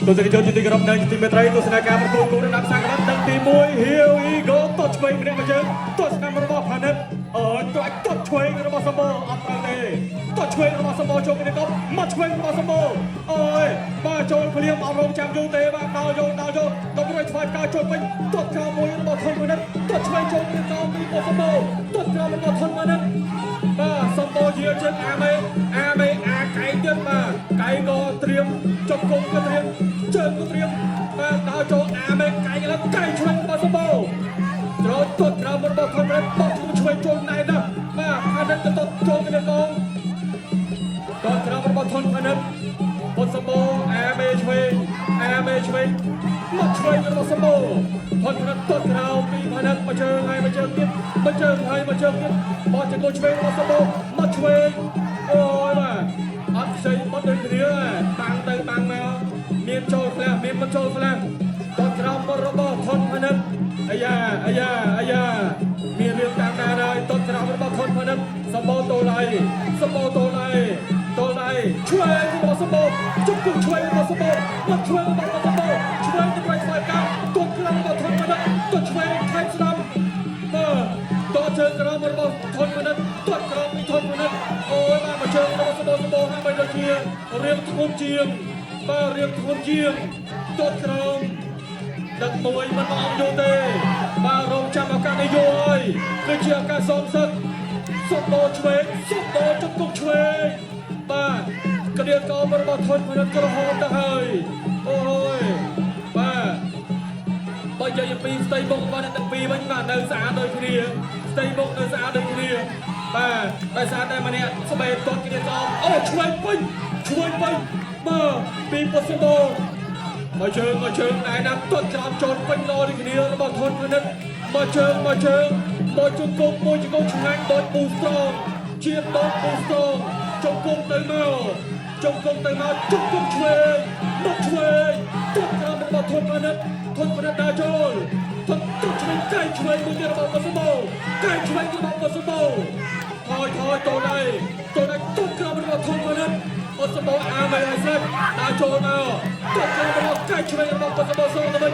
ตัวจะจะกระดับในทีมไทยตัวสนามการประตูกูระดับสังกัดดังทีมวยเฮียวอีโก้ตัวช่วยไม่ได้มาเจอตัวสนามระบบพันธุ์ตัวช่วยระบบสมบูรณ์อัตราเล่ตัวช่วยระบบสมบูรณ์โจมตีก็มาช่วยระบบสมบูรณ์มาโจมพลียมอารมณ์จำยูเตะมาดาวโยต้องด้วยช่วยการโจมตีตัวกระมวยระบบทนมานั้นตัวช่วยโจมตีก็มีระบบสมบูรณ์ตัวกระมวยทนมานั้นมาสมบูรณ์เยือนเช่นอาเมไก่เดือดมาไก่ก็เตรียมจบกงก็เตรียมเจอก็เตรียมมาดาวโจอาเมไก่แล้วไก่ช่วยมาสมบูรณ์เราตัวกระมวยระบบทนมาต้องช่วยโจมในนะมาพันธุ์จะต้องโจมในกองตัวกระมวยระบบทนมานั้นพอสมบูรณ์อาเมช่วยมาช่วยระบบสมบูรณ์ทนนั้นตัวกระมีพันธุ์มาเจอไงมาเจอกินมาเจอไงมาเจอกินพอจะก็ช่วยระบบสมบูรณ์มาช่วยโอ้ยมาอัดใส่บอลเดินเรือต่างมาเมียนโจแฝงเมียนมันโจแฝงตัวกระมวยระบบทนพันธุ์อายามีเรื่องต่างนานาตัวกระมวยระบบทนพันธุ์สมบูรณ์ตัวไหนช่วยระบบสมบูรณ์จุกช่วยระบบสมบูรณ์มาช่วยระบบสมบูรณ์ช่วยด้วยฝ่ายการตัวกระมวยระบบทนพันธุ์ตัวช่วยไทยสนามตัวเชิงกระมวยระบบทนพันธุ์ตัวกระมวยทนพันธุ์โอ้ยมาเชิงระบบสมบูรณ์ให้ไปเชียร์เรียงทงเจียงตัวกระดักมวยมันมาเอาโยเตมาลงจำอาการในโยยคือเชียร์การซ้อมสักสุดโตช่วยจุกช่วยบ้ากระเดียกอมระบทนพนันกระหอบตะเฮยโอ้ยบ้าใหญ่ปีสเตย์บงบ้านตั้งปีมันมาเดินสาโดยเคลียร์สเตย์บงเดินสาโดยเคลียร์บ้าได้สาได้มาเนี่ยสบายตัวกระเดียกอมโอ้ช่วยไปบ้าปีปสโตมาเชิงนายนักต้นกรามโจรเป็นรอดีกันเดียวระบบทนพนันมาเชิงโดยจุกงช่างโดยปูสตรองเชียร์โดยปูสตรองจุกงเตยมาจุกงช่วยต้นกรามระบบทนพนันดาโจรต้นช่วยใกล้ช่วยมือระบบกสมบูรณ์ใกล้ช่วยระบบกสมบูรณ์ถอยตัวไหนต้นกรามระบบทนพนันกสมบูรณ์อาเมย์เซนดาโจรมาต้นกรามระบบใกล้ช่วยระบบกสมบูรณ์ส่งตัว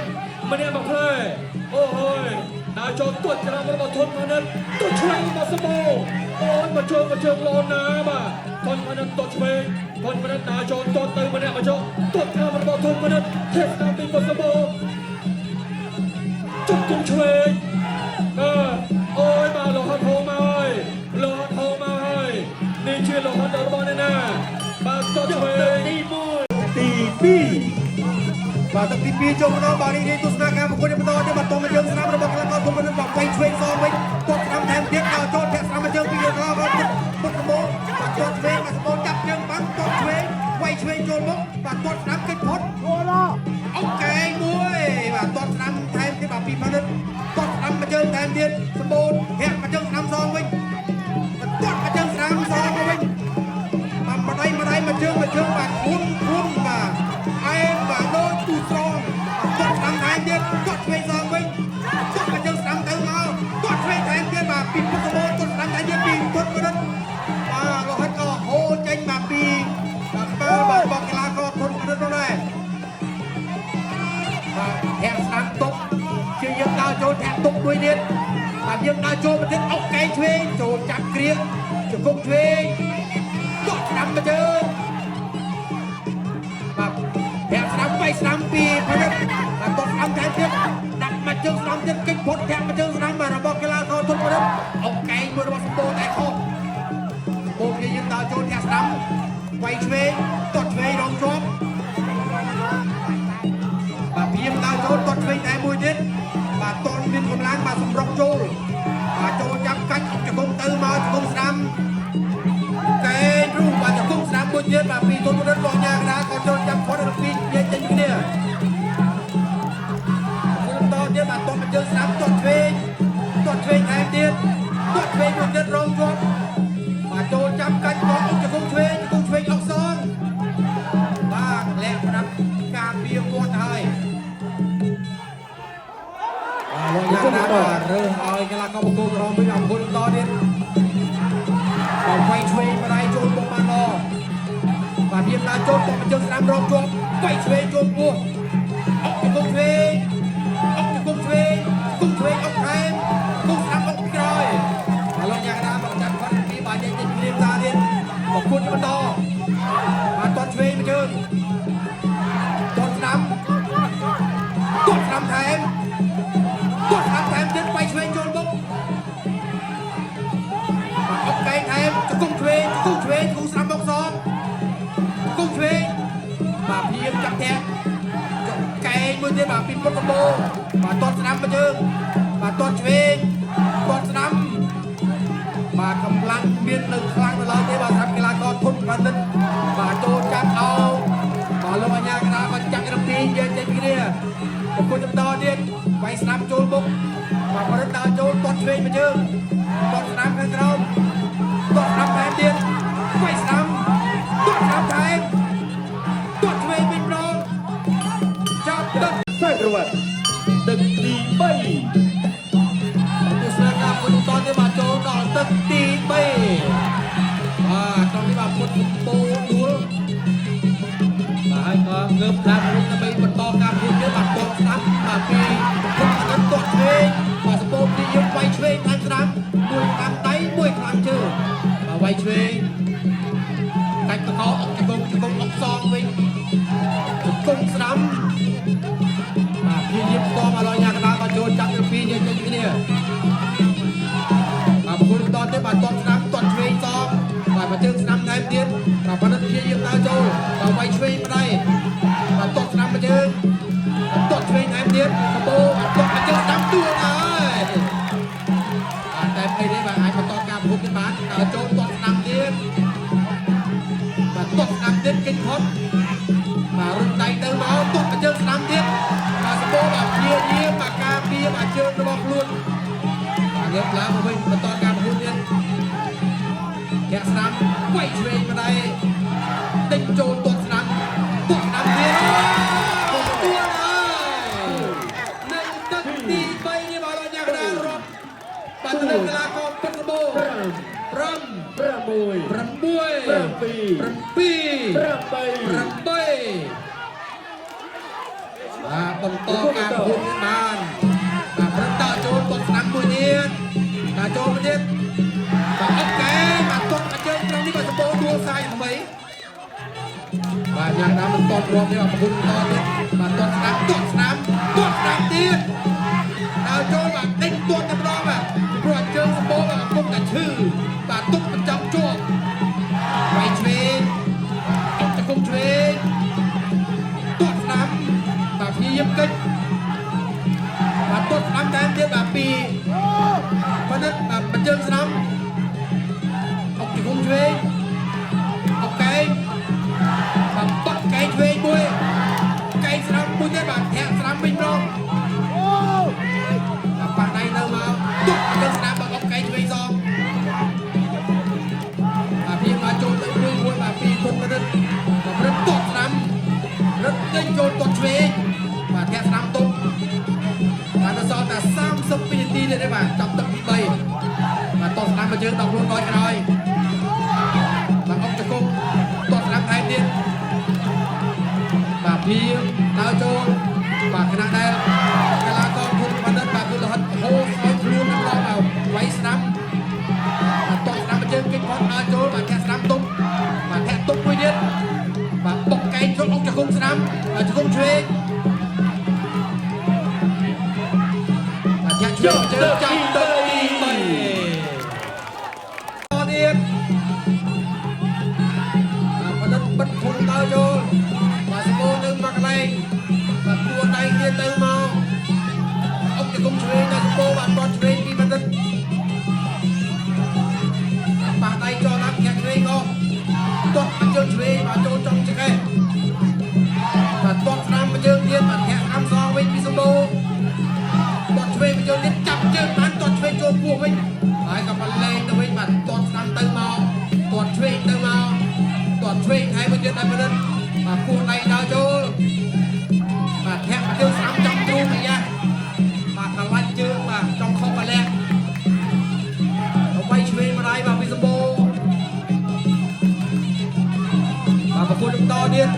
มันเนี่ยมาเพลย์โอ้ยดาโจรต้นกรามระบบทนพนันต้นช่วยระบบสมบูรณ์โอ้ยมาเชิงรอน้ำอ่ะทนพนันต้นช่วยทนพนันดาโจรต้นเติมมันเนี่ยมาเชิงต้นกรามระบบทนพนันเทพนาตีกสมบูรณ์จุกงช่วยโอ้ยมาโลหันโฮมาให้นี่ชื่อโลหันเดอร์บอลแน่มาต้นช่วยตีปีมาตั้งตีปีจงน้องบาลีนี่ตุสนาการบุคคลในประตูจะมาตรงมาเจิงสนามระบบกระกอบทุกคนบอกไปช่วยซ้อมไว้ตัวสนามแทนเพียงเอาโจนแทนสนามมาเจิงปีเดียวก็ปุตตะโมปัดตัวช่วยมาสมบูรณ์จับเจิงปั๊มตัวช่วยไว้ช่วยโจนมุกปัดตัวสนามกินพดเอาแกงมวยปัดตัวสนามแทนที่แบบปีพันธุ์ตัวสนามมาเจิงแทนเดียนสมบูรณ์แทนมาเจิงสนามซองไว้ตัวมาเจิงสนามซองไว้มาได้มาเจิงปัดคุ้นมาไอ้บ่าโดนตูสองกดทำแทนเดียนกดช่วยซองไว้กดมาเจอสามเติมเอากดช่วยแทนเดียนมาปีพุทธโมกดทำแทนเดียนปีกดมานั้นเราให้ก็โหใจมาปีบอกกีฬาก็ทนกันได้แทงสามตกเชียร์ยังดาวโจแทงตกด้วยเดียนยังดาวโจมาถึงเอาไก่ช่วยโจจับเกลียจะคงช่วยกดทำมาเจอแถมสนามไปสนามปีเพราะนั้นตกสนามแทนเทียนดักมาเจอสนามเทียนกินพดแถมมาเจอสนามมาระบอกกีฬาเขาทุกคนเอาไก่มวยระบอกสมบูรณ์แต่ข้อโบกี้ยืนดาวโจนแถมสนามไวช่วยตดช่วยรองจอมพี่ยืนดาวโจนตดช่วยแต่มวยเด็ดตอนบินกำลังมาสมรบโจโจจับกันจะคงตื่นมาจะคงสนามไก่รู้ว่าจะคงสนามมวยเด็ดปีต้นนั้นบอกยากนะก่อนโจจับพอได้ปีเย็นอยู่เนี่ยตอนนี้มาตอนมันเจอสนามตดช่วยแทนเดียนตดช่วยมวยเด็ดรองจอมมาโจจับกันก่อนจะคงช่วยออกซองบ้างและรับการเบียร์โคตรไทยลงยางน้ำเริ่มเอากีฬากอล์ฟโกงรองไปกับคนตอนนี้เอาไฟช่วยมาได้โจนลงมารอ ៀមតាចូលតមកជើងស្នាមរងជាប់វាយឆ្វេងចូលពោះអុកទៅគុំឆ្វេងអុកទៅគុំឆ្វេងគុំឆ្វេងអុកថែមគុំស្នាមអុកពីក្រោយហើយលោកយ៉ាងណាមកចាប់គាត់ពីបាទយើងព្រៀមតាទៀតមកគួតបន្តបាទតឆ្វេងមកជើងតស្នាមថែមទៀតវាយឆ្វេងចូលមុខបាទអុកកែងថែមជង្គង់ឆ្វេងគូស្នាមមកសងគូឆ្វេងបាទព្រៀមចាប់ធាក់កែងមួយទៀតបាទពីពុតកបោបាទតស្នាមមកជើងបាទតឆ្វេងតស្នាមបាទកម្លាំងមាននៅខ្លាំងនៅឡើយទេបាទសម្រាប់កីឡាករធុនបណ្ឌិតបាទចូលចាប់អោបាទលោកអាញាកណ្ដាលបាទចាក់រំពីយើងចេញគ្នាប្រគល់បន្តទៀតវាយស្នាមចូលមុខបាទបរិទ្ធដើរចូលតឆ្វេងមកជើងតស្នាមខាងក្រោមតស្នាមថែមទៀតវាយស្នាមថែមតឆ្វេងវិញម្ដងចាប់ទឹកសេប្រវត្តិ ទឹកទី3 ទស្សនៈការពុតបន្តទៀតបាទចូលដល់ទឹកទី3បាទក្នុងនេះបាទពុតកំពូលដួលបាទហើយក៏ងើបឡើងដើម្បីបន្តការប្រកួតទៀតបាទតស្នាមបាទពីពុតអត់តឆ្វេងបាទសពោទីយើងវាយឆ្វេងខាងស្នាមមួយខាងដៃមួយខាងជើងបាទវាយឆ្វេងកាច់តកអុកជង្គង់អុកសងវិញជង្គង់ស្នាមបាទព្យាយាមតមកដល់យ៉ាងកណ្ដាលបាទចូលចាប់ពីពីយើងចេញគ្នាបាទប្រគល់បន្តទៀតបាទតស្នាមតឆ្វេងសងបាទមកជើងស្នាមថែមទៀតបាទបណ្ឌិតព្យាយាមដើរចូលបាទវាយឆ្វេងម្ដាយបាទតស្នាមមកជើងតឆ្វេងថែមទៀតកបោតមកជើងស្នាមទួងហើយបាទតែពេលនេះបាទអាចបន្តការប្រកួតទៀតបាទដើរចូលតស្នាមទៀតបាទតស្នាមទៀតគេផុតបាទរុញដៃទៅមកតមកជើងស្នាមទៀតបាទសបោបាទព្យាយាមបាទការពារបាទជើងរបស់ខ្លួនបាទលើកឡើងមកវិញបន្តការប្រកួតទៀតធាក់ស្នាមវាយឆ្វេងម្ដាយដេញចូលតស្នាមទៀតទទួលហើយនៅទឹកទី3នេះបាទលោកអ្នកកណ្ដាលរត់បាទទៅកីឡាករពុតសបោ5 បាទបន្តការប្រកួតបានបាទប្រឹងតចូលតស្នាមមួយទៀតបាទចូលមួយទៀតបាទអត់កែបាទតមកជើងក្នុងនេះបាទសបោដួលសាយថ្មីបាទយ៉ាងណាមិនតតរួមទេបាទប្រកួតបន្តទៀតបាទតស្នាមទៀតដើរចូលបាទដេញតតែម្ដងបាទព្រោះជើងសបោបាទកំពុងតែឈឺបាទទុកបញ្ចប់ជាប់វាយឆ្វេងអត់ជង្គង់ឆ្វេងតស្នាមបាទព្យាយាមកិច្ចបាទតស្នាមតែទៀតបាទពីប៉ុន្តែបាទបញ្ជើងស្នាមអុកជង្គង់ឆ្វេងអុកកែងបាទបាត់កែងឆ្វេងមួយកែងស្នាមមួយទៀតបាទធាក់ស្នាមវិញម្ដងបាទប៉ះដៃទៅមកទុកបញ្ជើងស្នាមបាទអុកកែងឆ្វេងសងបាទព្យាយាមបាទចូលទៅមួយបាទពីគុណប្រឌិតបាទប្រឌិតតស្នាមរត់ចេញចូលតឆ្វេងបាទធាក់ស្នាមទុកបាទដល់សល់តែ30វិនាទីទៀតទេបាទចាប់ទឹកទី3បាទតស្នាមមកជើងដល់ខ្លួនដល់ក្រោយបាទអុកជង្គង់តស្នាមថែមទៀតបាទភៀមដើរចូលបាទខណៈដែលកីឡាករភូមិបណ្ឌិតបាទគឺលហិតហូរឲ្យខ្លួនដល់មកវាយស្នាមបាទតស្នាមមកជើងគេគាត់ដើរចូលបាទធាក់ស្នាមទុកបាទធាក់ទុកមួយទៀតបាទបុកកែងចូលអុកជង្គង់ស្នាមបាទជង្គង់ឆ្វេងបាទធាក់ឆ្វេងជើងចាប់ទឹកទី3តទៀតបាទបណ្ឌិតបិទធុងដើរចូលបាទសបោនៅមកកន្លែងបាទគួរដៃទៀតទៅមកអុកជង្គង់ឆ្វេងដល់សបោបាទតឆ្វេងពីបណ្ឌិតប៉ះដៃចូលឡើងធាក់ឆ្វេងក៏តោះជើងឆ្វេងបាទចូលចុងចង្កេះបាទតោះស្នាមជើងទៀតបាទធាក់ស្នាមសងវិញពីសម្បូរតោះឆ្វេងជើងទៀតចាប់ជើងបានតោះឆ្វេងចូលពោះវិញហើយក៏បានលេងទៅវិញបាទតោះស្នាមទៅមកតោះឆ្វេងទៅមកតោះឆ្វេងហើយមួយទៀតដល់បណ្ឌិតបាទគួរដៃដល់ចូលបាទធាក់ជើងស្នាមចំទ្រូងអាយ៉ាបាទកន្លាច់ជើងបាទចង់ខុសកលែងទៅវាយឆ្វេងម្ដាយបាទពីសម្បូរ ប្រគួតបន្តទៀត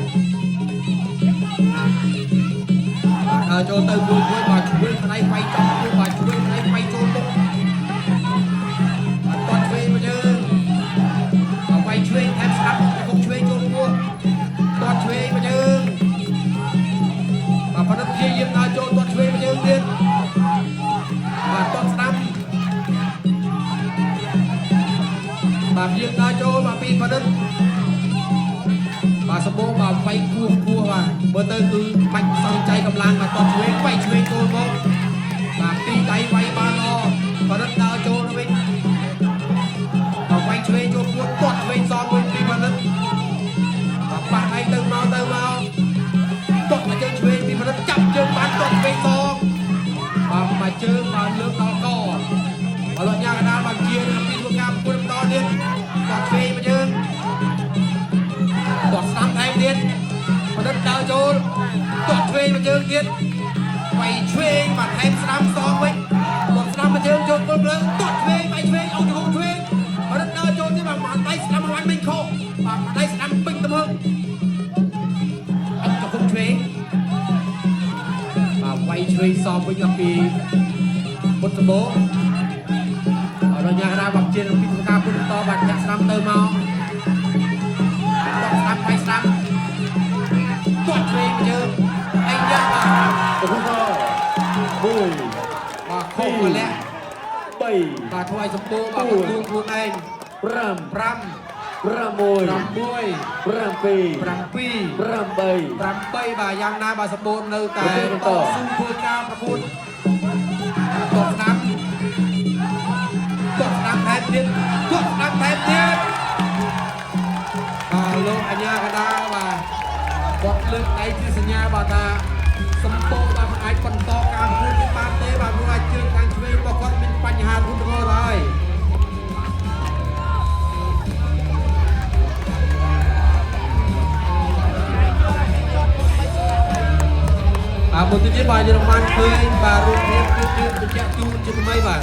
បាទចូលទៅមួយបាទជួយផ្នែកវាយចំបាទជួយផ្នែកវាយចូលមុខអត់ទាន់ឆ្វេងមកយើងវាយឆ្វេងថែមស្ដាប់គុំឆ្វេងចូលពោះទាត់ឆ្វេងមកយើងបាទប៉ុន្តែព្យាយាមដើរចូលទាត់ឆ្វេងមកយើងទៀតបាទទាត់ស្ដាប់បាទយើងដើរចូលបាទពីប៉ុណ្ណឹងបាទសម្បូរបាទវាយគោះបាទមើលទៅគឺបាច់សង្ចៃកម្លាំងបាទទាត់ឆ្វេងវាយឆ្វេងចូលមកបាទពីដៃវាយបានល្អប៉ុន្តែដើរចូលទៅវិញបាទវាយឆ្វេងចូលពោះទាត់ឆ្វេងសងវិញពីប៉ុណ្ណឹងបាទប៉ះដៃទៅមកទាត់មកជើងឆ្វេងពីប៉ុណ្ណឹងចាប់ជើងបានទាត់ឆ្វេងសងបាទមកជើងបានលើកដល់កអរលោកញ៉ាកណ្ដាលបានជាពីធ្វើការប្រគួតបន្តទៀតទាត់ឆ្វេងមកជើងទាត់ស្ដាំថែមទៀតបណ្ឌិតដើរចូលទាត់ឆ្វេងមកជើងទៀតវាយឆ្វេងបាទថែមស្ដាំសងវិញទាត់ស្ដាំមកជើងចូលពលភ្លើងទាត់ឆ្វេងវាយឆ្វេងអោទៅហុកឆ្វេងបណ្ឌិតដើរចូលទៀតបាទដៃស្ដាំមិនខុសបាទដៃស្ដាំពេញទៅមើលអត់ទៅហុកឆ្វេងបាទវាយឆ្វេងសងវិញអំពីពុទ្ធបោអរញ៉ារាបាប់ជាពីការពុទ្ធតបាទចាក់ស្ដាំទៅមកស្ដាំវាយស្ដាំទាត់ឆ្វេងមកយើងអីយ៉ាងបាទ ប្រគួតមួយ បាទខុសមកលាក់ 3 បាទធ្វើឲ្យសម្បូរបាទខ្លួនឯង 5 5 6 6 7 7 8 បាទយ៉ាងណាបាទសម្បូរនៅតែ បន្ត ស៊ូធ្វើការប្រកួតទាត់ស្ដាំថែមទៀតទាត់ស្ដាំថែមទៀតបាទលោកអញ្ញាកដាបាទគាត់លើកដៃជាសញ្ញាបាទថាសម្បូរបាទមិនអាចបន្តការប្រកួតនេះបានទេបាទព្រោះអាចជើងខាងឆ្វេងរបស់គាត់មានបញ្ហាធ្ងន់ធ្ងរហើយបាទមួយទៀតបាទយើងបានឃើញបាទរូបភាពជឿនបញ្ជាក់ជូនជាថ្មីបាទ